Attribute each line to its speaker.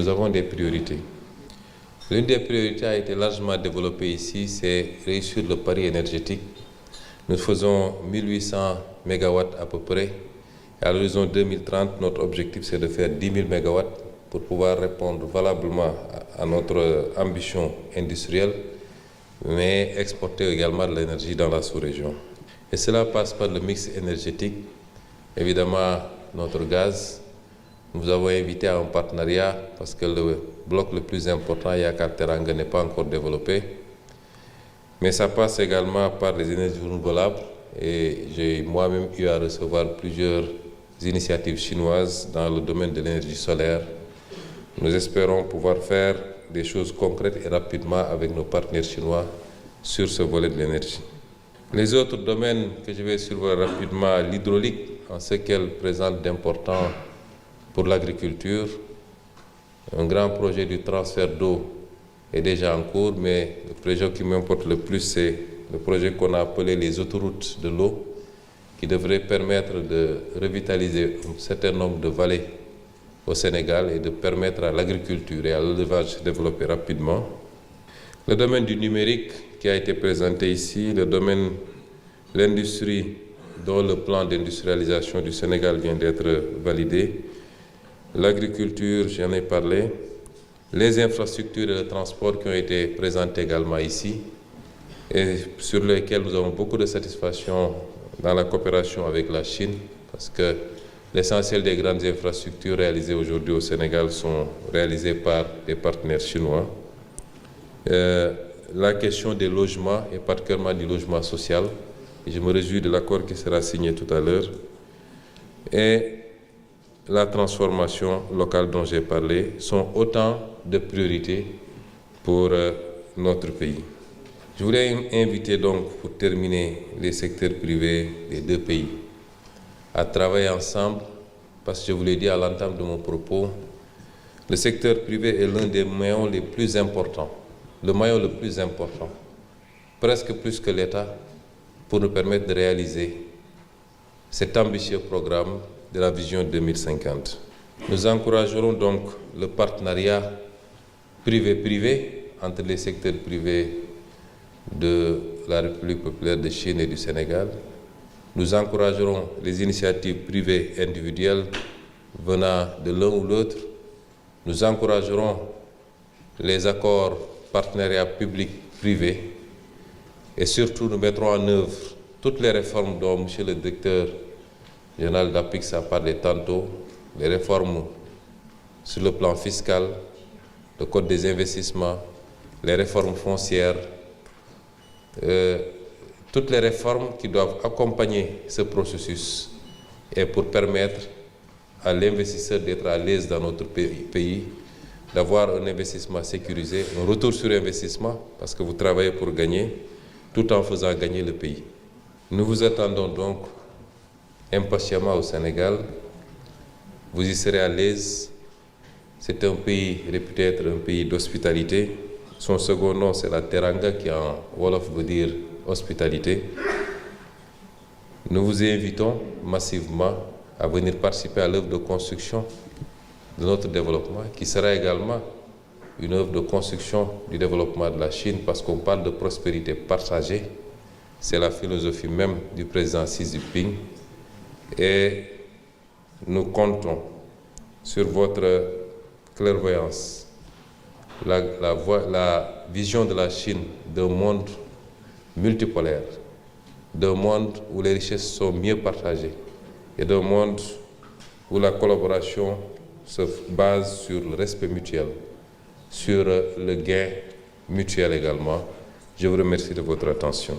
Speaker 1: Nous avons des priorités. L'une des priorités a été largement développée ici, c'est réussir le pari énergétique. Nous faisons 1800 MW à peu près. Et à l'horizon 2030, notre objectif, c'est de faire 10 000 MW pour pouvoir répondre valablement à notre ambition industrielle, mais exporter également de l'énergie dans la sous-région. Et cela passe par le mix énergétique, évidemment notre gaz. Nous avons invité à un partenariat parce que le bloc le plus important, Yakar Teranga, n'est pas encore développé. Mais ça passe également par les énergies renouvelables et j'ai moi-même eu à recevoir plusieurs initiatives chinoises dans le domaine de l'énergie solaire. Nous espérons pouvoir faire des choses concrètes et rapidement avec nos partenaires chinois sur ce volet de l'énergie. Les autres domaines que je vais survoler rapidement, l'hydraulique, en ce qu'elle présente d'important pour l'agriculture. Un grand projet du transfert d'eau est déjà en cours, mais le projet qui m'importe le plus, c'est le projet qu'on a appelé les autoroutes de l'eau, qui devrait permettre de revitaliser un certain nombre de vallées au Sénégal et de permettre à l'agriculture et à l'élevage de se développer rapidement. Le domaine du numérique qui a été présenté ici, le domaine de l'industrie dont le plan d'industrialisation du Sénégal vient d'être validé, l'agriculture, j'en ai parlé, les infrastructures et le transport qui ont été présentés également ici et sur lesquels nous avons beaucoup de satisfaction dans la coopération avec la Chine parce que l'essentiel des grandes infrastructures réalisées aujourd'hui au Sénégal sont réalisées par des partenaires chinois. La question des logements et particulièrement du logement social, et je me réjouis de l'accord qui sera signé tout à l'heure, et la transformation locale dont j'ai parlé sont autant de priorités pour notre pays. Je voulais inviter donc, pour terminer, les secteurs privés des deux pays à travailler ensemble, parce que je vous l'ai dit à l'entame de mon propos, le secteur privé est l'un des maillons les plus importants, le maillon le plus important, presque plus que l'État, pour nous permettre de réaliser cet ambitieux programme de la vision 2050. Nous encouragerons donc le partenariat privé-privé entre les secteurs privés de la République populaire de Chine et du Sénégal. Nous encouragerons les initiatives privées individuelles venant de l'un ou l'autre. Nous encouragerons les accords partenariats publics-privés et surtout nous mettrons en œuvre toutes les réformes dont M. le directeur général d'APIX a parlé tantôt, les réformes sur le plan fiscal, le code des investissements, les réformes foncières, toutes les réformes qui doivent accompagner ce processus et pour permettre à l'investisseur d'être à l'aise dans notre pays, d'avoir un investissement sécurisé, un retour sur investissement, parce que vous travaillez pour gagner, tout en faisant gagner le pays. Nous vous attendons donc impatiemment au Sénégal. Vous y serez à l'aise. C'est un pays réputé être un pays d'hospitalité. Son second nom, c'est la Teranga, qui en Wolof veut dire hospitalité. Nous vous invitons massivement à venir participer à l'œuvre de construction de notre développement, qui sera également une œuvre de construction du développement de la Chine, parce qu'on parle de prospérité partagée. C'est la philosophie même du président Xi Jinping. Et nous comptons sur votre clairvoyance, la vision de la Chine d'un monde multipolaire, d'un monde où les richesses sont mieux partagées et d'un monde où la collaboration se base sur le respect mutuel, sur le gain mutuel également. Je vous remercie de votre attention.